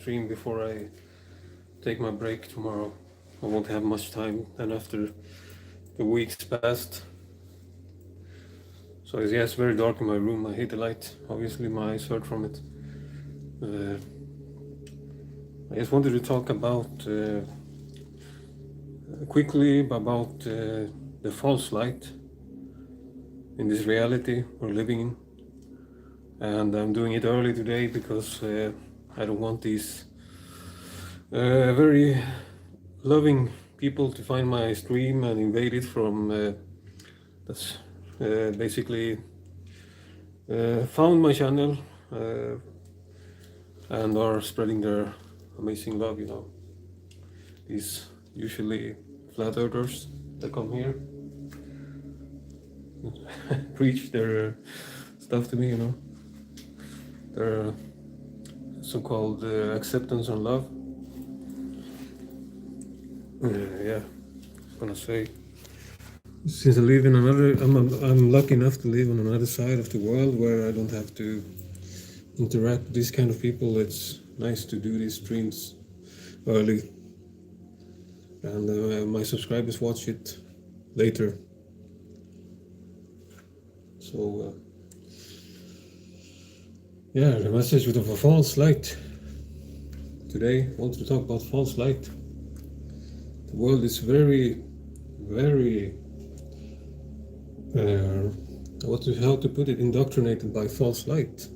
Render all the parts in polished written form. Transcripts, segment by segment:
stream before I take my break tomorrow. I won't have much time then after the week's passed. So yeah, it's very dark in my room. I hate the light. Obviously, my eyes hurt from it. Uh, I just wanted to talk about quickly about the false light in this reality we're living in. And I'm doing it early today because I don't want these very loving people to find my stream and invade it from that's basically found my channel and are spreading their amazing love, these usually flat earthers that come here preach their stuff to me, their so-called acceptance and love. Yeah, I was gonna say, since I live in I'm lucky enough to live on another side of the world where I don't have to interact with these kind of people. It's nice to do these streams early, and my subscribers watch it later. So yeah, the message with a false light. Today I want to talk about false light. The world is very, very how to put it, indoctrinated by false light.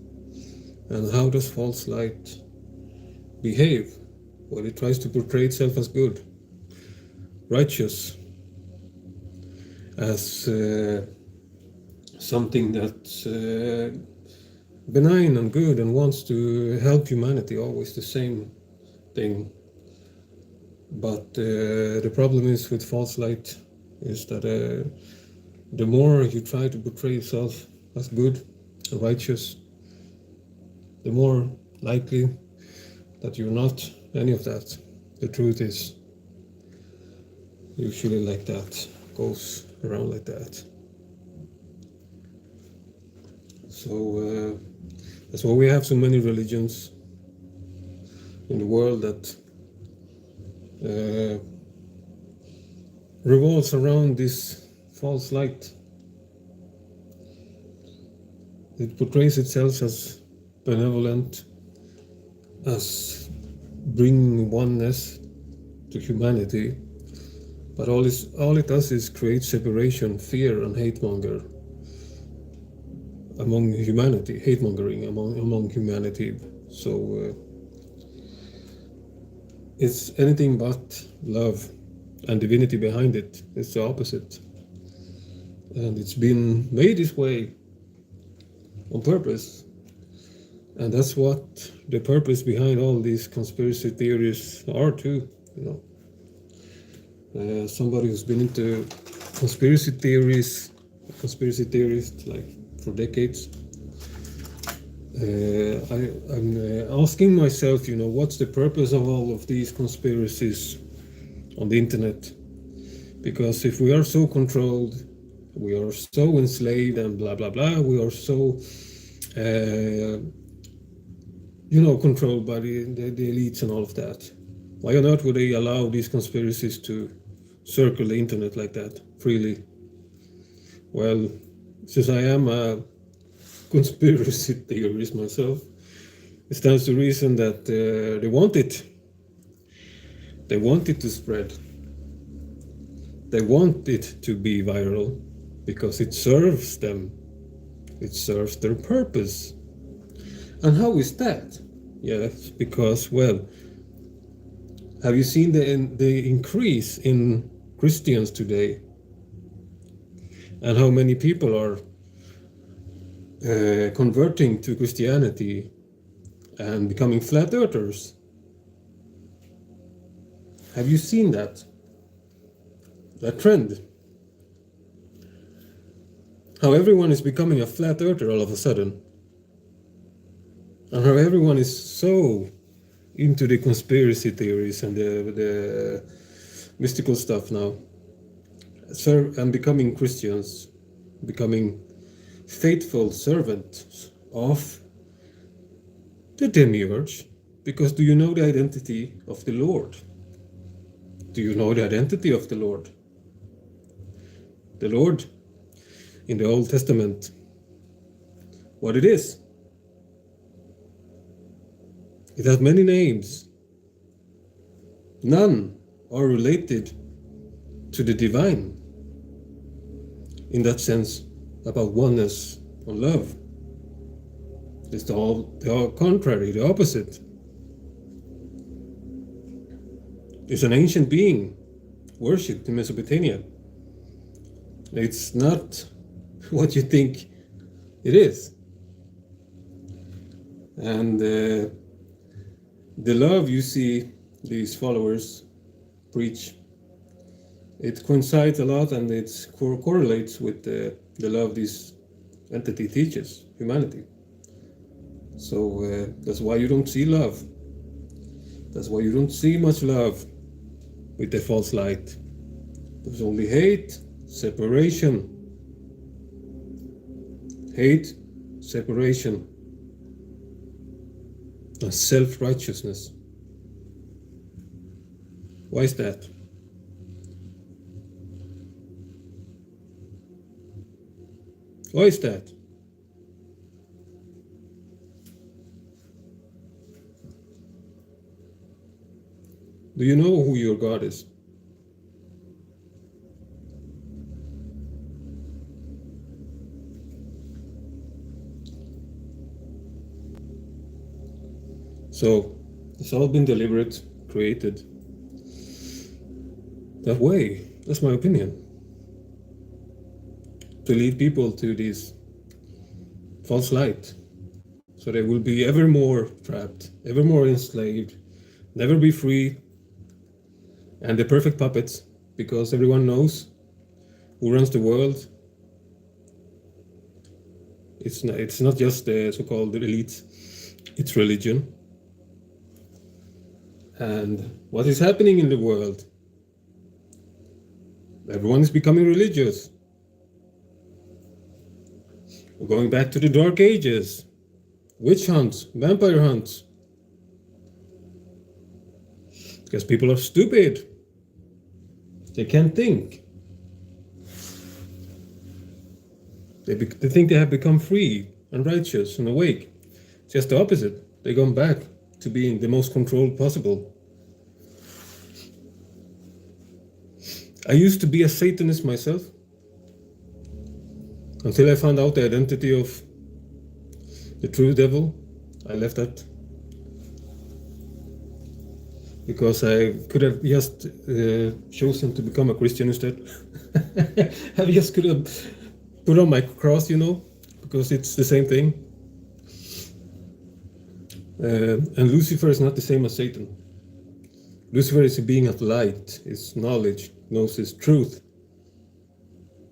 And how does false light behave? Well, it tries to portray itself as good, righteous, as something that's benign and good and wants to help humanity, always the same thing. But the problem is with false light is that the more you try to portray yourself as good and righteous, the more likely that you're not any of that. The truth is usually like that, goes around like that. So that's why we have so many religions in the world that revolves around this false light. It portrays itself as benevolent, as bringing oneness to humanity, but all it does is create separation, fear, and hate-monger among humanity, hate-mongering among humanity. So it's anything but love and divinity behind it. It's the opposite. And it's been made this way on purpose. And that's what the purpose behind all these conspiracy theories are too, somebody who's been into conspiracy theories like for decades. I'm asking myself, what's the purpose of all of these conspiracies on the internet? Because if we are so controlled, we are so enslaved and blah, blah, blah, we are so, controlled by the elites and all of that. Why on earth would they allow these conspiracies to circle the internet like that freely? Well, since I am a conspiracy theorist myself, it stands to reason that they want it. They want it to spread. They want it to be viral because it serves them. It serves their purpose. And how is that? Yes, because, well, have you seen the increase in Christians today? And how many people are converting to Christianity and becoming flat earthers? Have you seen that trend? How everyone is becoming a flat earther all of a sudden. And how everyone is so into the conspiracy theories and the mystical stuff now. And becoming Christians, becoming faithful servants of the demiurge, Because do you know the identity of the Lord? Do you know the identity of the Lord? The Lord in the Old Testament, what it is? It has many names. None are related to the divine in that sense about oneness and love. It's the contrary, the opposite. It's an ancient being worshipped in Mesopotamia. It's not what you think it is. And the love you see these followers preach, it coincides a lot, and it correlates with the love this entity teaches humanity. So that's why you don't see love. That's why you don't see much love with the false light. There's only hate, separation. Hate, separation, and self-righteousness. Why is that? Why is that? Do you know who your God is? So it's all been deliberate, created that way. That's my opinion. To lead people to this false light. So they will be ever more trapped, ever more enslaved, never be free, and the perfect puppets, because everyone knows who runs the world. It's not just the so-called elites, it's religion. And what is happening in the world? Everyone is becoming religious. We're going back to the Dark Ages. Witch hunts, vampire hunts. Because people are stupid. They can't think. They think they have become free and righteous and awake. Just the opposite. They've gone back to being the most controlled possible. I used to be a Satanist myself until I found out the identity of the true devil. I left that because I could have just chosen to become a Christian instead. I just could have put on my cross, because it's the same thing. And Lucifer is not the same as Satan. Lucifer is a being of light, is knowledge, knows his truth.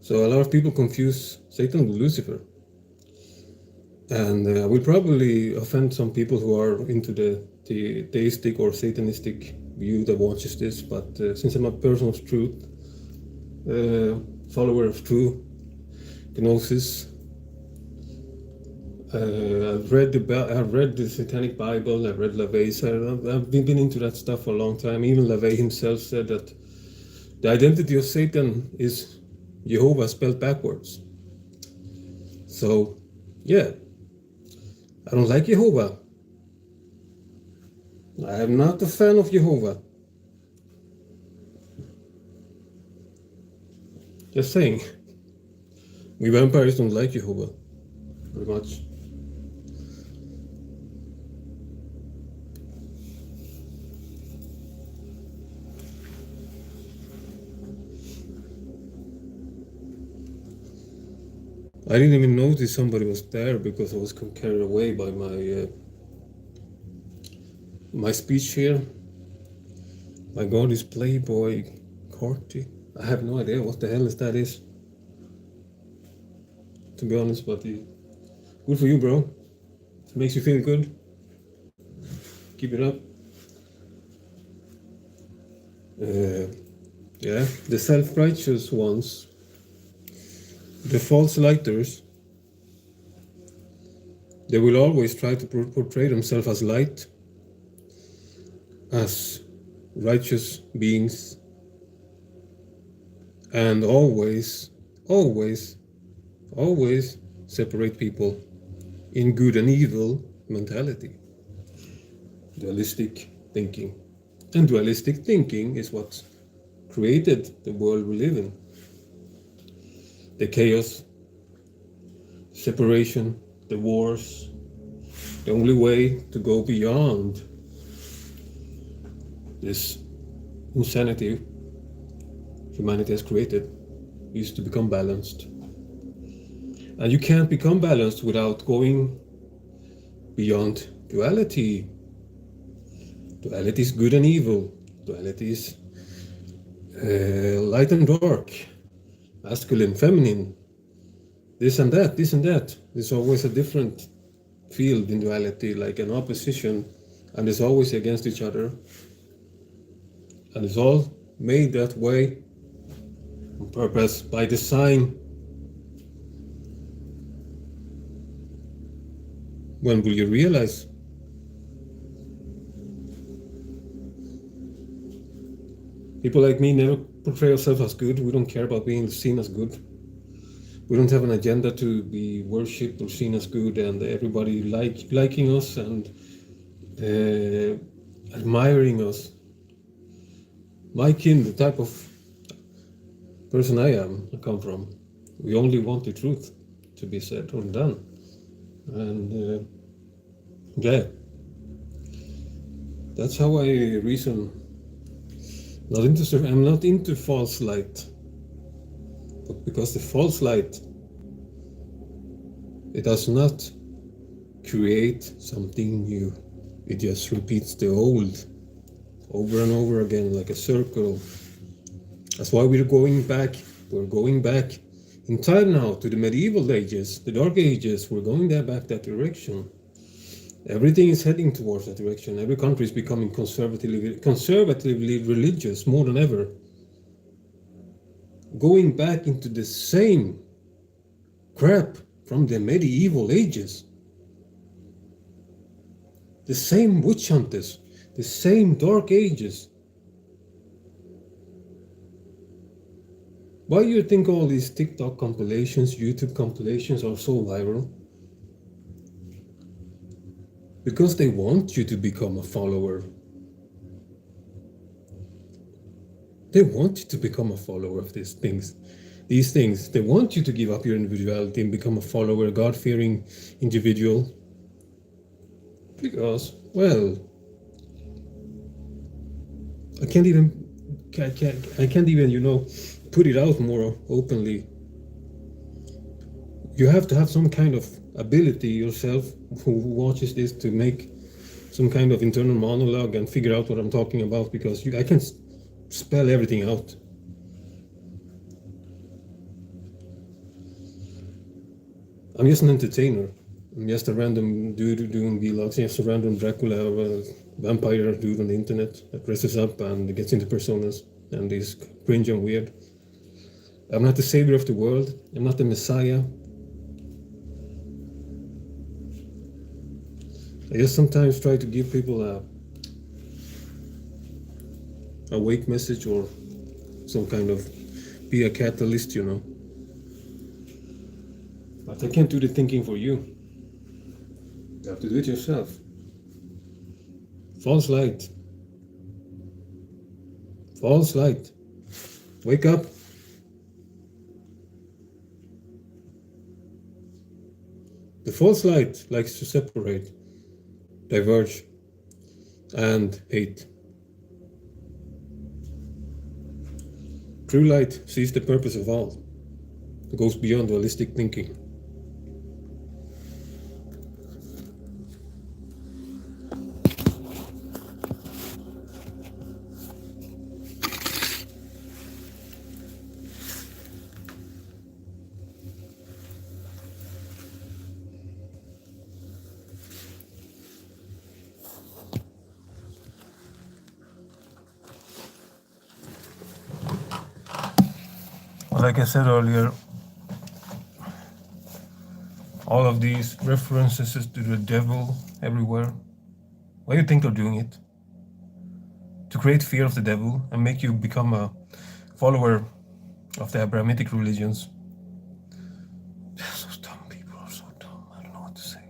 So a lot of people confuse Satan with Lucifer. And I will probably offend some people who are into the theistic or Satanistic view that watches this, but since I'm a person of truth, follower of true gnosis, I've read the Satanic Bible. I've read LaVey's. I've been into that stuff for a long time. Even LaVey himself said that the identity of Satan is Jehovah spelled backwards. So, yeah, I don't like Jehovah. I am not a fan of Jehovah. Just saying. We vampires don't like Jehovah very much. I didn't even notice somebody was there because I was carried away by my speech here. My God is Playboy Carty. I have no idea what the hell that is. To be honest, but good for you, bro. It makes you feel good. Keep it up. Yeah, the self-righteous ones, the false lighters, they will always try to portray themselves as light, as righteous beings and always, always, always separate people in good and evil mentality, dualistic thinking. And dualistic thinking is what created the world we live in. The chaos, separation, the wars. The only way to go beyond this insanity humanity has created is to become balanced. And you can't become balanced without going beyond duality. Duality is good and evil. Duality is light and dark, masculine, feminine, this and that, this and that. There's always a different field in duality, like an opposition, and it's always against each other. And it's all made that way on purpose, by design. When will you realize? People like me never portray ourselves as good. We don't care about being seen as good. We don't have an agenda to be worshipped or seen as good, and everybody liking us and admiring us. My kin, the type of person I come from, we only want the truth to be said or done. And yeah, that's how I reason. I'm not into false light, but because the false light, it does not create something new. It just repeats the old over and over again, like a circle. That's why we're going back. We're going back in time now to the medieval ages, the dark ages. We're going there back that direction. Everything is heading towards that direction. Every country is becoming conservatively religious more than ever. Going back into the same crap from the medieval ages. The same witch hunters, the same dark ages. Why do you think all these TikTok compilations, YouTube compilations are so viral? Because they want you to become a follower. They want you to become a follower of these things. They want you to give up your individuality and become a follower, a God-fearing individual. Because, well, I can't even, put it out more openly. You have to have some kind of ability yourself who watches this to make some kind of internal monologue and figure out what I'm talking about, because I can't spell everything out. I'm just an entertainer. I'm just a random dude doing vlogs, just a random Dracula or a vampire dude on the internet that dresses up and gets into personas and is cringe and weird. I'm not the savior of the world. I'm not the Messiah. I just sometimes try to give people a wake message or some kind of be a catalyst, But I can't do the thinking for you. You have to do it yourself. False light. False light. Wake up. The false light likes to separate, diverge, and hate. True light sees the purpose of all. It goes beyond dualistic thinking. Like I said earlier, all of these references to the devil everywhere. Why do you think they're doing it? to create fear of the devil and make you become a follower of the Abrahamic religions. So dumb, people are so dumb. I don't know what to say.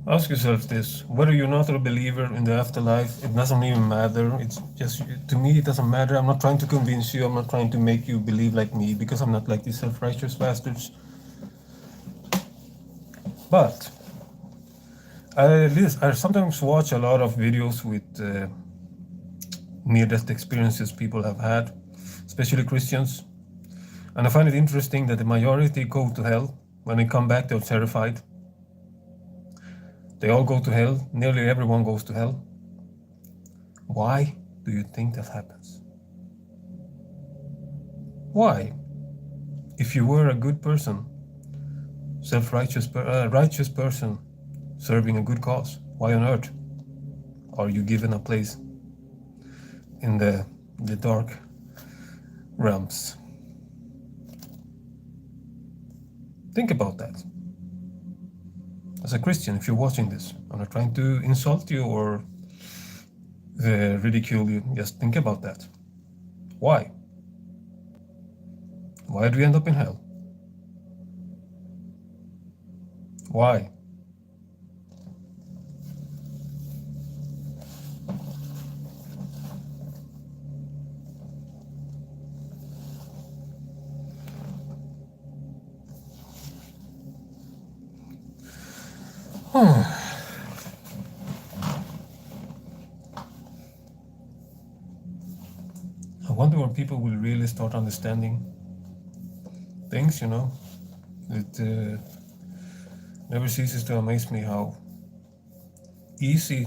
Ask yourself this: whether you're not a believer in the afterlife, it doesn't even matter. It's just, to me, it doesn't matter. I'm not trying to convince you. I'm not trying to make you believe like me, because I'm not like these self-righteous bastards. But I sometimes watch a lot of videos with near-death experiences people have had, especially Christians. And I find it interesting that the majority go to hell. When they come back, they're terrified. They all go to hell. Nearly everyone goes to hell. Why do you think that happens? Why? If you were a good person, self-righteous, righteous person, serving a good cause, why on earth are you given a place in the dark realms? Think about that. As a Christian, if you're watching this, I'm not trying to insult you or ridicule you, just think about that. Why? Why do we end up in hell? Why? I wonder when people will really start understanding things, you know. It never ceases to amaze me how easy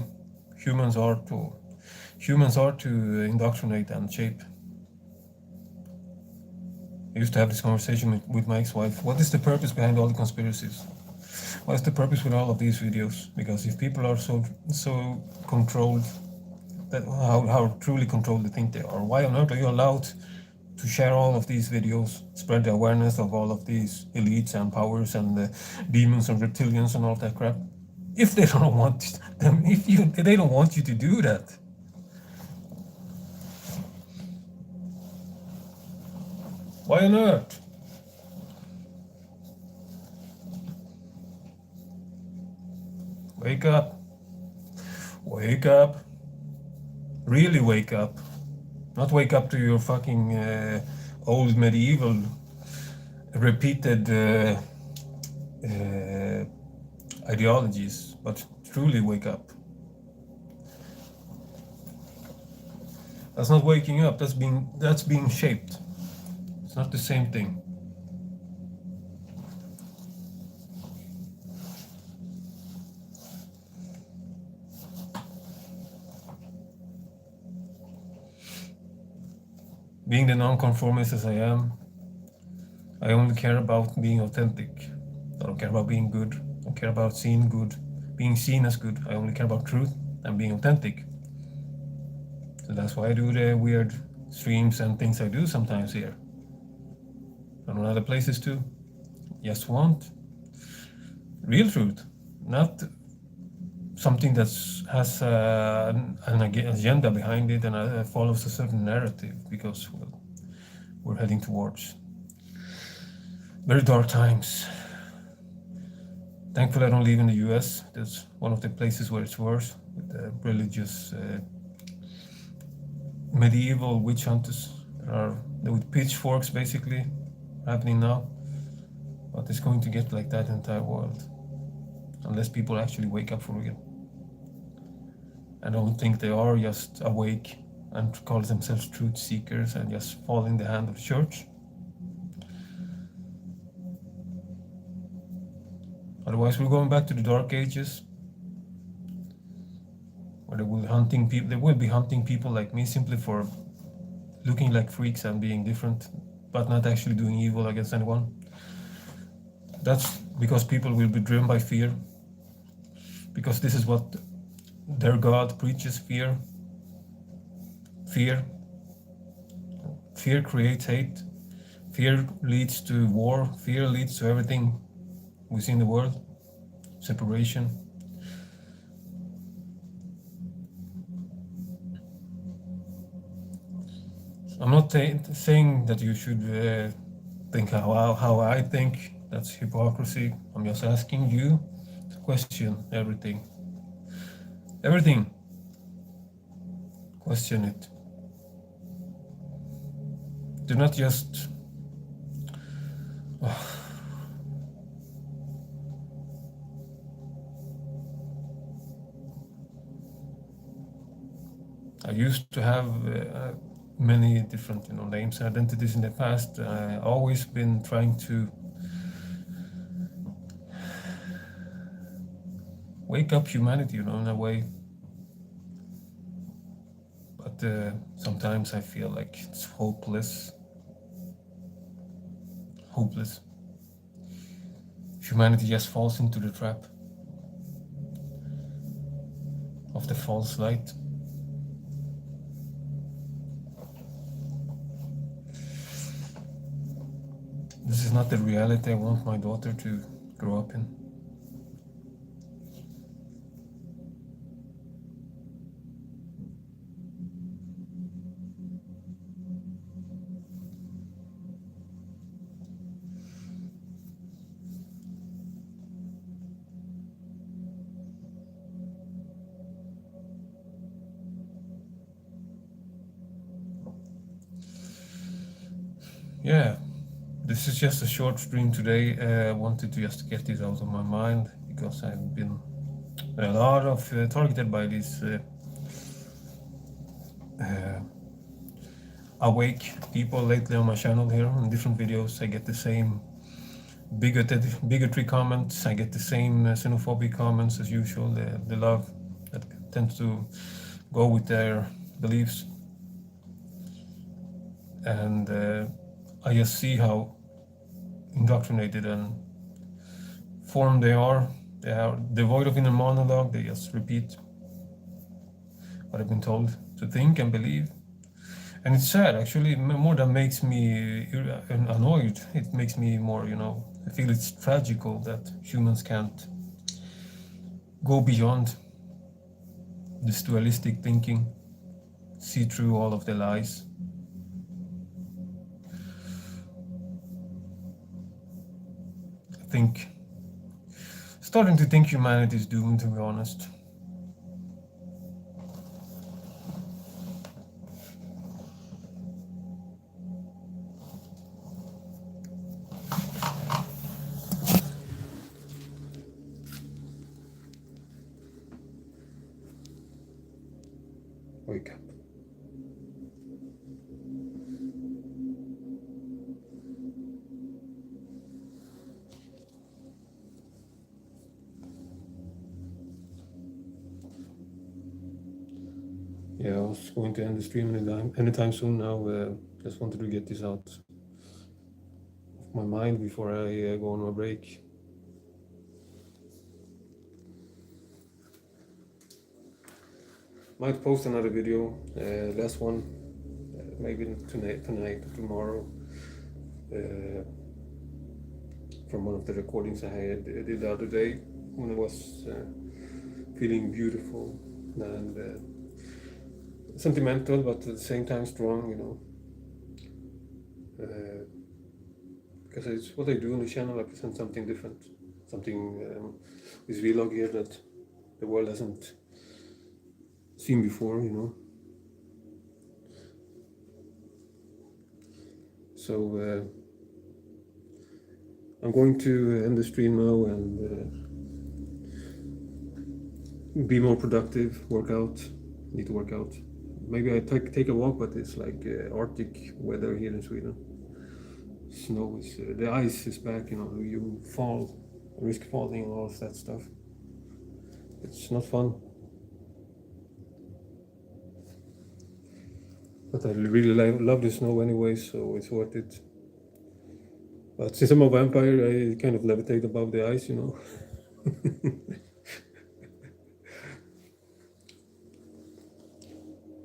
humans are to indoctrinate and shape. I used to have this conversation with my ex-wife. What is the purpose behind all the conspiracies? What is the purpose with all of these videos? Because if people are so controlled, that how truly controlled they think they are, why on earth are you allowed to share all of these videos, spread the awareness of all of these elites and powers and the demons and reptilians and all that crap? If they don't want them, they don't want you to do that. Why on earth? Wake up. Wake up. Really wake up. Not wake up to your fucking old medieval repeated ideologies, but truly wake up. That's not waking up, that's being shaped. It's not the same thing. Being the non-conformist as I am, I only care about being authentic. I don't care about being good. I don't care about being seen as good. I only care about truth and being authentic. So that's why I do the weird streams and things I do sometimes here. And on other places too. Just want real truth, not something that has an agenda behind it and follows a certain narrative, because we're heading towards very dark times. Thankfully, I don't live in the US. That's one of the places where it's worse, with the religious medieval witch hunters that are with pitchforks basically happening now. But it's going to get like that in the entire world, unless people actually wake up for real. I don't think they are just awake and call themselves truth seekers and just fall in the hand of the church. Otherwise, we're going back to the dark ages, where they will be hunting people like me simply for looking like freaks and being different, but not actually doing evil against anyone. That's because people will be driven by fear, because this is what their God preaches: fear. Fear. Fear creates hate. Fear leads to war. Fear leads to everything within the world. Separation. I'm not saying that you should think how I think. That's hypocrisy. I'm just asking you to question everything. Everything. Question it. Do not just... I used to have many different, names and identities in the past. I've always been trying to wake up humanity, in a way. But sometimes I feel like it's hopeless. Hopeless. Humanity just falls into the trap of the false light. This is not the reality I want my daughter to grow up in. Yeah, this is just a short stream today. I wanted to just get this out of my mind, because I've been a lot of targeted by these awake people lately on my channel here. In different videos I get the same bigotry comments, I get the same xenophobic comments as usual, the love that tends to go with their beliefs. And I just see how indoctrinated and formed they are. They are devoid of inner monologue. They just repeat what I've been told to think and believe. And it's sad, actually. More than makes me annoyed, it makes me more, I feel it's tragical that humans can't go beyond this dualistic thinking, see through all of the lies. Starting to think humanity is doomed, to be honest. Wake up. Yeah, I was going to end the stream anytime soon now. Just wanted to get this out of my mind before I go on my break. Might post another video, last one, maybe tonight or tomorrow, from one of the recordings I did the other day when I was feeling beautiful and sentimental, but at the same time strong, because it's what I do on the channel. I present something different, something with vlog here that the world hasn't seen before, So I'm going to end the stream now and be more productive, work out, need to work out. Maybe I take a walk, but it's like Arctic weather here in Sweden. Snow is, the ice is back, you fall, risk falling and all of that stuff. It's not fun. But I really love the snow anyway, so it's worth it. But since I'm a vampire, I kind of levitate above the ice, you know.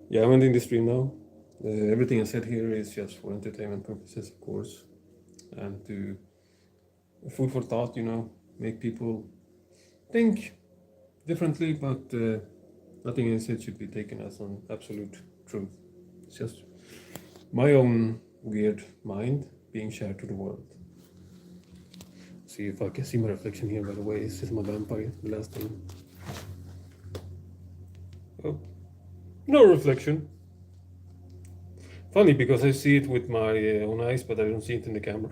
Yeah, I'm ending the stream now. Everything I said here is just for entertainment purposes, of course, and to food for thought, you know, make people think differently, but nothing in it should be taken as an absolute truth. It's just my own weird mind being shared to the world. See if I can see my reflection here, by the way. Is this my vampire? The last time. Oh, no reflection. Funny because I see it with my own eyes, but I don't see it in the camera.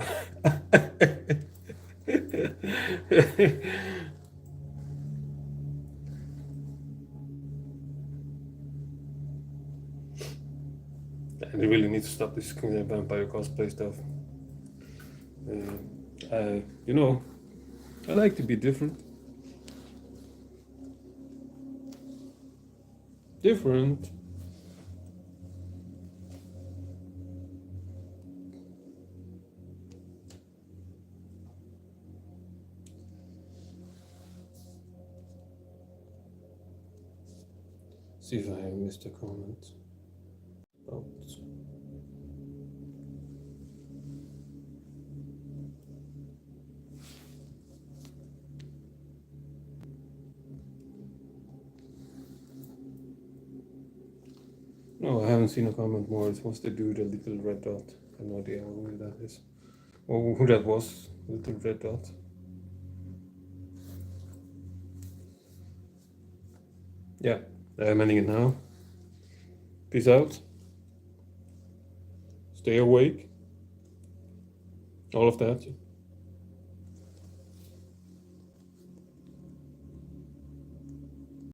And I really need to stop this vampire cosplay stuff. You know, I like to be different. Different. See if I missed a comment. Oh. No, I haven't seen a comment more. It was the dude, a little red dot. I have no idea who that is. Or who that was, little red dot. Yeah, I'm ending it now. Peace out. Stay awake. All of that.